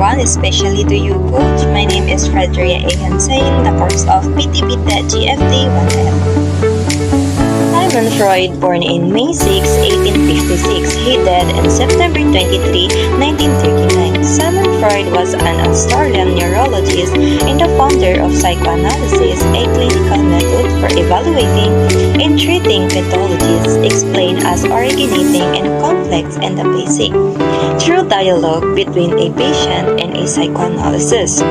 everyone, especially to you, Coach. My name is Fredria A. Hansain, the course of PTB GFT 1F. Sigmund Freud, born in May 6, 1856, he died on September 23, 1939. Sigmund Freud was an Australian neurologist and the founder of psychoanalysis, a clinical method for evaluating and treating pathologies, explained as originating in conflicts and the basic through dialogue between a patient and a psychoanalysis.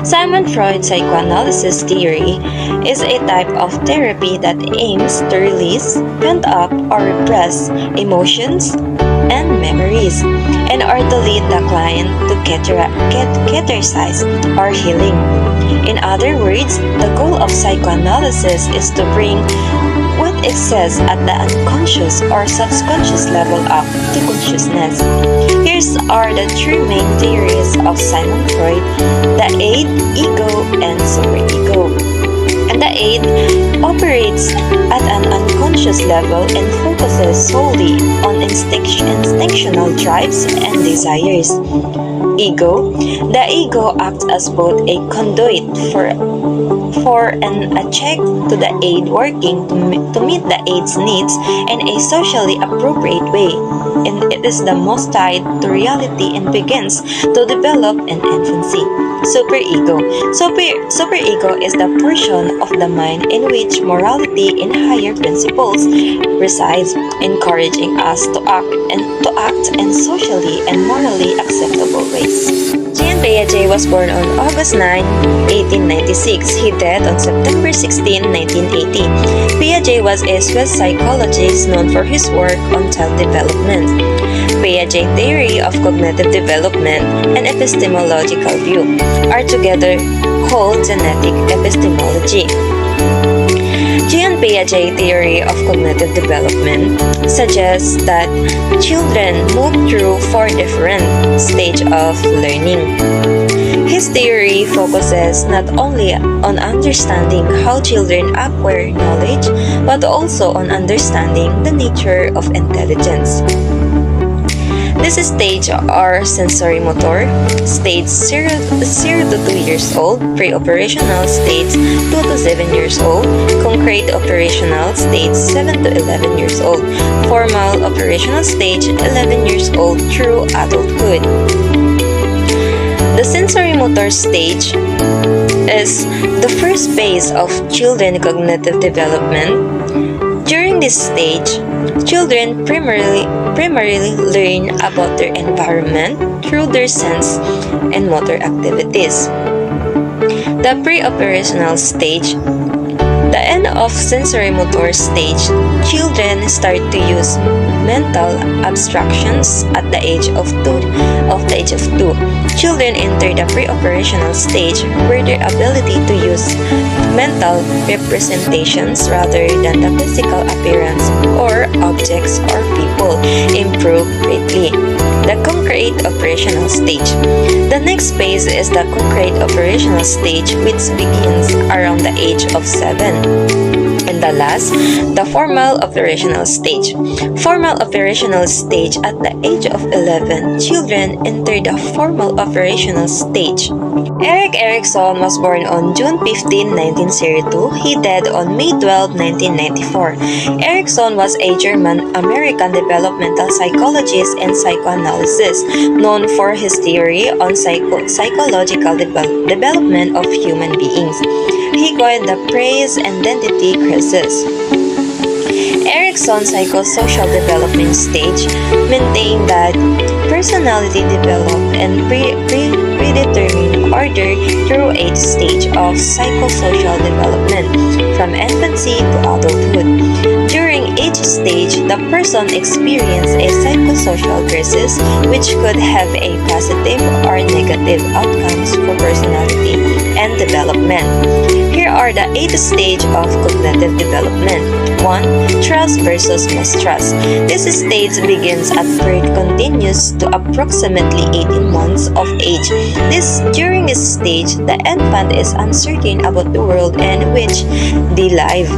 Sigmund Freud's psychoanalysis theory is a type of therapy that aims to release, pent up, or repress emotions and memories, and or to lead the client to catharsis or healing. In other words, the goal of psychoanalysis is to bring what exists at the unconscious or subconscious level up to consciousness. Here are the three main theories of Sigmund Freud: the id, ego, and superego. And the id operates at an unconscious level and focuses solely on instinctual drives and desires. Ego. The ego acts as both a conduit and a check to the aid, working to meet the aid's needs in a socially appropriate way, and it is the most tied to reality and begins to develop in infancy. Superego. Superego is the portion of the mind in which morality and higher principles resides, encouraging us to act in socially and morally acceptable ways. Jean Piaget was born on August 9, 1896. He died on September 16, 1980. Piaget was a Swiss psychologist known for his work on child development. Piaget theory of cognitive development and epistemological view are together called genetic epistemology. Jean Piaget theory of cognitive development suggests that children move through four different stages of learning. His theory focuses not only on understanding how children acquire knowledge, but also on understanding the nature of intelligence. This stage are sensory motor, stage 0 to 2 years old, pre-operational stage 2 to 7 years old, concrete operational stage 7 to 11 years old, formal operational stage 11 years old through adulthood. The sensory motor stage is the first phase of children's cognitive development. During this stage, children primarily learn about their environment through their sense and motor activities. The pre-operational stage, the end of sensory motor stage, children start to use mental abstractions at the age of 2. Children enter the pre-operational stage where their ability to use mental representations rather than the physical appearance or objects or people improve greatly. The concrete operational stage. The next phase is the concrete operational stage, which begins around the age of 7. And the last, the formal operational stage. Formal operational stage at the age of 11, children enter the formal operational stage. Erik Erikson was born on June 15, 1902. He died on May 12, 1994. Erikson was a German-American developmental psychologist and psychoanalyst, known for his theory on psychological development of human beings. He coined the phrase identity crisis. Erikson's psychosocial development stage maintained that personality developed in predetermined order through each stage of psychosocial development, from infancy to adulthood. During each stage, the person experienced a psychosocial crisis which could have a positive or negative outcomes for personality and development. Here are the 8 stages of cognitive development. 1. Trust versus mistrust. This stage begins at birth, continues to approximately 18 months of age. During this stage, the infant is uncertain about the world in which they live.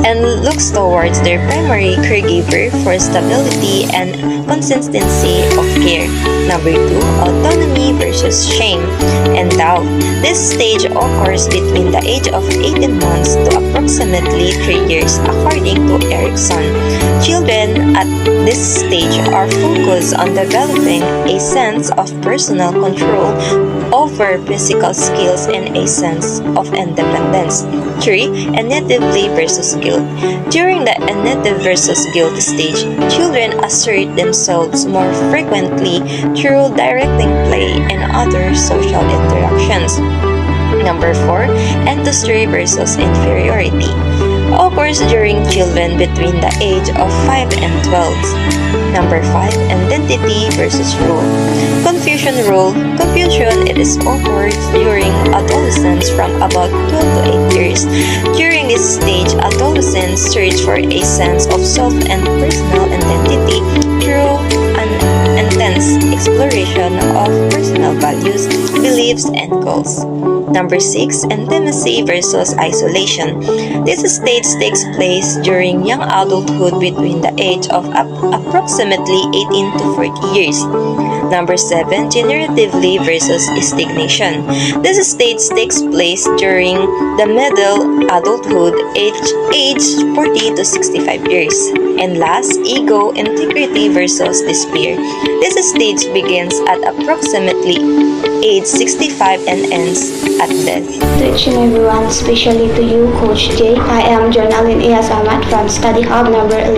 and looks towards their primary caregiver for stability and consistency of care. Number 2, autonomy versus shame and doubt. This stage occurs between the age of 18 months to approximately 3 years according to Erickson. Children at this stage are focused on developing a sense of personal control over physical skills and a sense of independence. 3. Natively versus guilt. During the native versus guilt stage, children assert themselves more frequently through directing play and other social interactions. Number 4, industry versus inferiority. Occurs during children between the age of 5 and 12. Number 5, identity versus role. Confusion role. Confusion it is occurs during adolescence from about 12 to 8 years. During this stage, adolescents search for a sense of self and personal identity through an intense exploration of personal values, beliefs, and goals. Number 6, intimacy versus isolation. This stage takes place during young adulthood between the age of approximately 18 to 40 years. Number 7, generatively versus stagnation. This stage takes place during the middle adulthood, age 40 to 65 years. And last, ego, integrity versus despair. This stage begins at approximately age 65 and ends at death. To each and everyone, especially to you, Coach J. I am Jonalyn Iyas Ahmad from Study Hub number 11.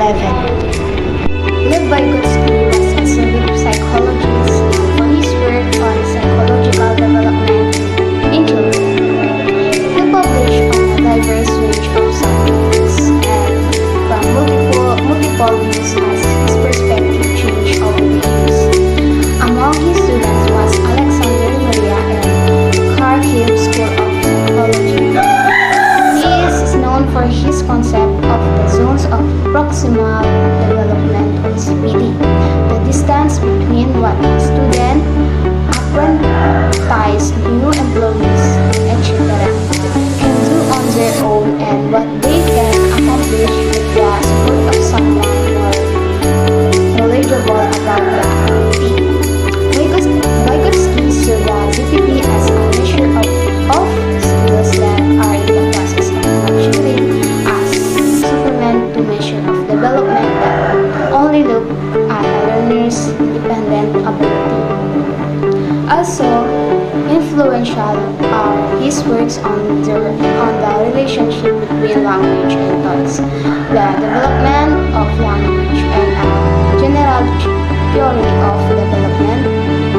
Led by Gutsky was a civic psychologist for his work on psychological development in children. He published on a diverse range of subjects and from multiple views as his perspective changed over the years. Among his students was Alexander Maria and Kharkiv School of Psychology. He is known for his concept of the zones of proximal development or CPD, the distance between what a student, apprentice, new employees, etc. can do on their own and what they can accomplish with the support of someone more knowledgeable about the activity. Vygotsky saw the ZPP as a measure of skills that are in the process of maturing as supplement to measure of development that only look at a learner's independent ability. Also, influential are his works on the relationship between language and thoughts, the development of language, and a general theory of development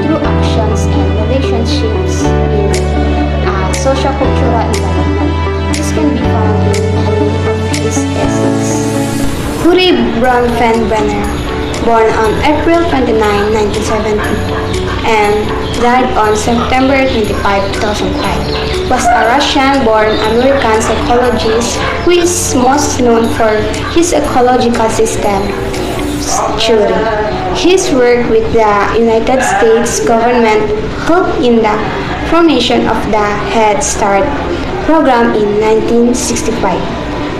through actions and relationships in a sociocultural environment. This can be found in many of his essays. Uri Bronfenbrenner, born on April 29, 1970, and died on September 25, 2005, was a Russian-born American psychologist who is most known for his ecological system theory. His work with the United States government helped in the formation of the Head Start program in 1965.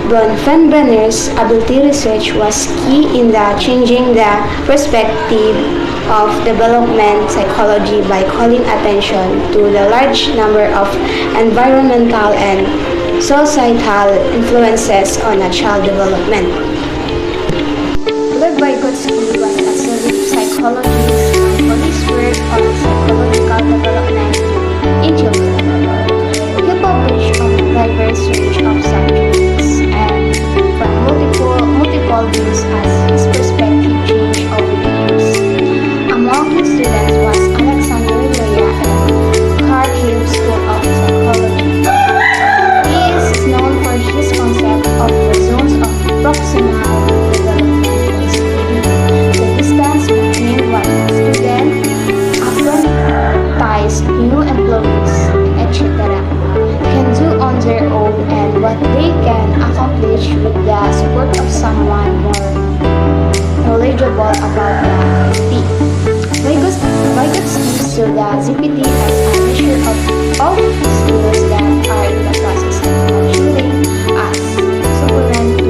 Bronfenbrenner's ability research was key in the changing the perspective of development psychology by calling attention to the large number of environmental and societal influences on a child development. Led by Vygotsky was a civic psychologist for his work on psychological development in children. He published on a diverse range of subjects and from multiple views as his perspective changed over the years. Among his students was Alexander Maria and Kharkiv School of Psychology. He is known for his concept of the zones of proximal development, the distance between what a student, apprentice, new employees, etc. can do on their own and what they can accomplish with the support of someone more knowledgeable about the activity. Vygotsky saw the ZPT as a measure of skills that are in the process of maturing as supplement to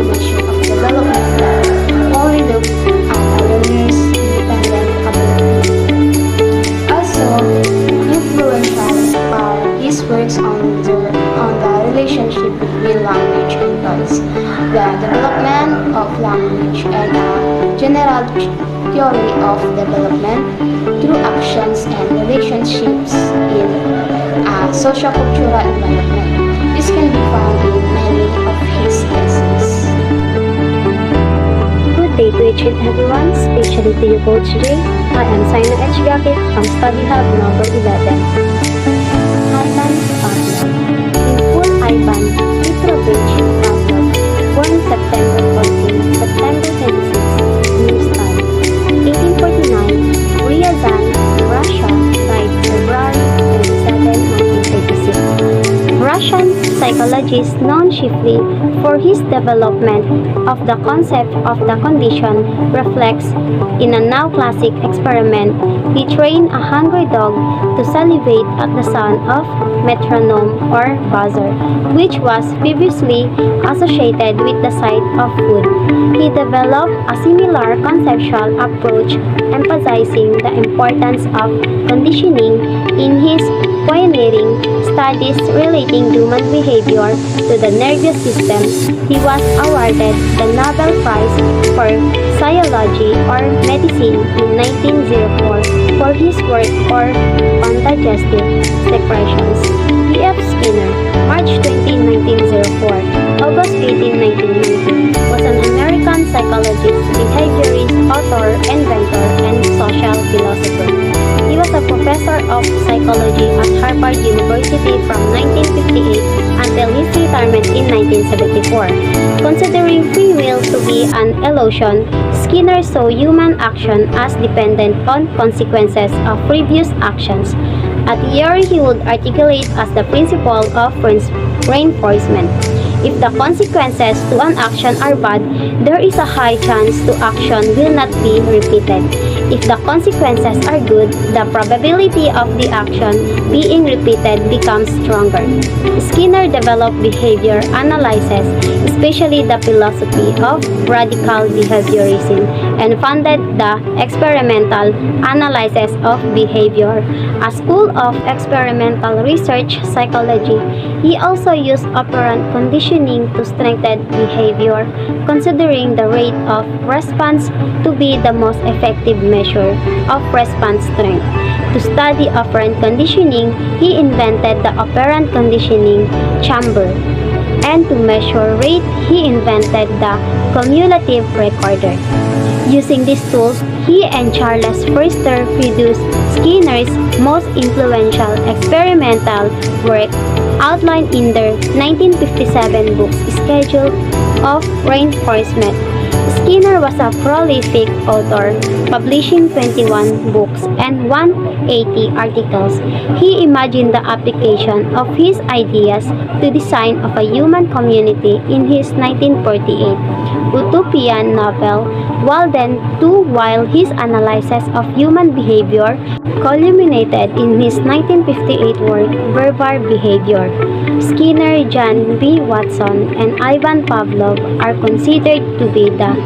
development of language and a general theory of development through actions and relationships in a sociocultural environment. This can be found in many of his essays. Good day to each and everyone, especially to you both today. I am Saina H. Gakit from Study Hub number 11. Ivan Pavlov. In full, Ivan Petrovich Pavlov, born September 14, September 26, New Style, 1849, Ryazan, Russia, died February 27, 1936. Russian psychologist known chiefly for his development of the concept of the condition reflects in a now classic experiment. He trained a hungry dog to salivate at the sound of metronome or buzzer, which was previously associated with the sight of food. He developed a similar conceptual approach, emphasizing the importance of conditioning in his pioneering studies relating human behavior to the nervous system. He was awarded the Nobel Prize for Physiology or Medicine in 1904 for his work on digestive secretions. E.F. Skinner, March 20, 1904, August 18, 1990, was an American psychologist, behaviorist, author, inventor, and social philosopher. He was a professor of psychology at Harvard University from 1958 until his retirement in 1974. Considering free will to be an illusion, Skinner saw human action as dependent on consequences of previous actions, a theory he would articulate as the principle of reinforcement. If the consequences to an action are bad, there is a high chance the action will not be repeated. If the consequences are good, the probability of the action being repeated becomes stronger. Skinner developed behavior analysis, especially the philosophy of radical behaviorism, and founded the experimental analysis of behavior, a school of experimental research psychology. He also used operant conditioning to strengthen behavior, considering the rate of response to be the most effective measure of response strength. To study operant conditioning, he invented the operant conditioning chamber. And to measure rate, he invented the cumulative recorder. Using these tools, he and Charles Foerster produced Skinner's most influential experimental work outlined in their 1957 book Schedule of Reinforcement. Skinner was a prolific author, publishing 21 books and 180 articles. He imagined the application of his ideas to design of a human community in his 1948 utopian novel, Walden 2, while his analysis of human behavior culminated in his 1958 work, Verbal Behavior. Skinner, John B. Watson, and Ivan Pavlov are considered to be the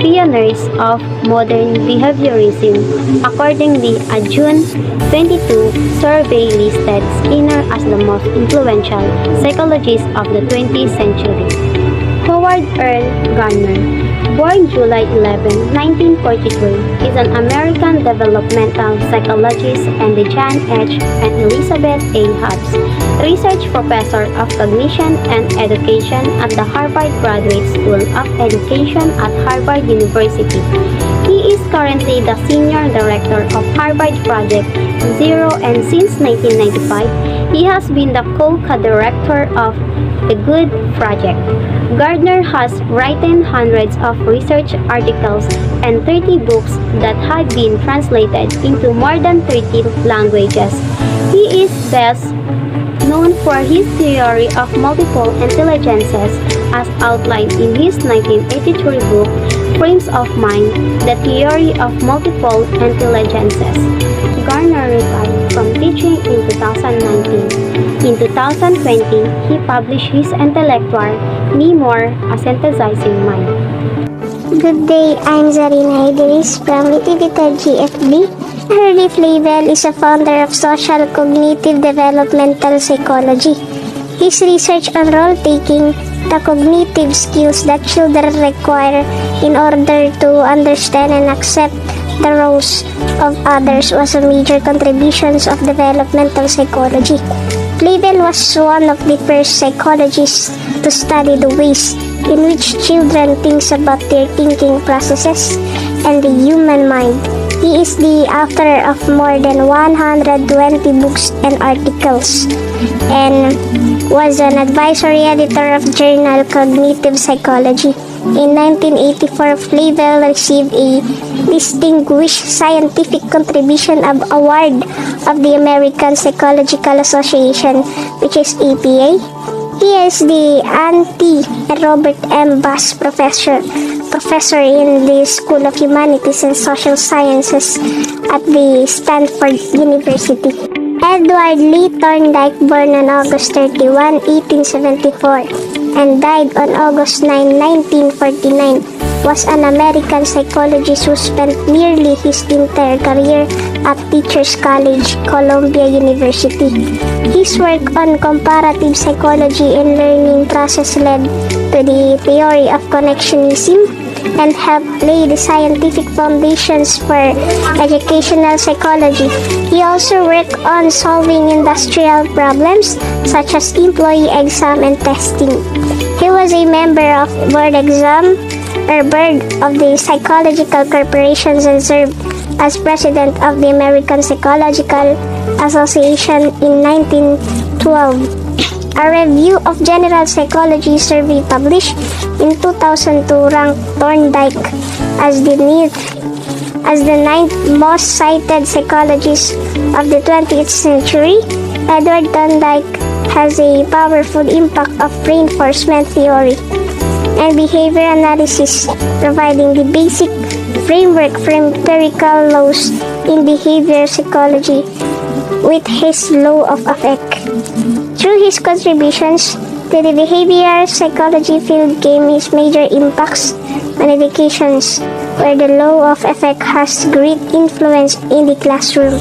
pioneers of modern behaviorism. Accordingly, a June 22 survey listed Skinner as the most influential psychologist of the 20th century. Howard Earl Gardner, born July 11, 1943, is an American developmental psychologist and the John H. and Elizabeth A. Hobbs Research Professor of Cognition and Education at the Harvard Graduate School of Education at Harvard University. He is currently the Senior Director of Harvard Project Zero, and since 1995, he has been the co-director of the Good Project. Gardner has written hundreds of research articles and 30 books that have been translated into more than 30 languages. He is best known for his theory of multiple intelligences as outlined in his 1983 book, Frames of Mind, The Theory of Multiple Intelligences. Gardner retired from teaching in 2019. In 2020, he published his intellectual memoir, A Synthesizing Mind. Good day, I'm Zarina Idris from Litidita GFB. Erdith Label is a founder of Social Cognitive Developmental Psychology. His research on role-taking the cognitive skills that children require in order to understand and accept the roles of others was a major contributions of developmental psychology. Flavel was one of the first psychologists to study the ways in which children think about their thinking processes and the human mind. He is the author of more than 120 books and articles and was an advisory editor of journal Cognitive Psychology. In 1984, Flavel received a Distinguished Scientific Contribution Award of the American Psychological Association, which is APA. He is the Auntie Robert M. Bass Professor in the School of Humanities and Social Sciences at the Stanford University. Edward Lee Thorndike, born on August 31, 1874, and died on August 9, 1949, was an American psychologist who spent nearly his entire career at Teachers College, Columbia University. His work on comparative psychology and learning process led to the theory of connectionism and helped lay the scientific foundations for educational psychology. He also worked on solving industrial problems such as employee exam and testing. He was a member of board of the Psychological Corporations and served as president of the American Psychological Association in 1912. A review of general psychology survey published in 2002 ranked Thorndike as the ninth most cited psychologist of the 20th century. Edward Thorndike has a powerful impact of reinforcement theory and behavior analysis, providing the basic framework for empirical laws in behavior psychology with his law of affect. Through his contributions to the behavioral psychology field came his major impacts on education, where the law of effect has great influence in the classroom.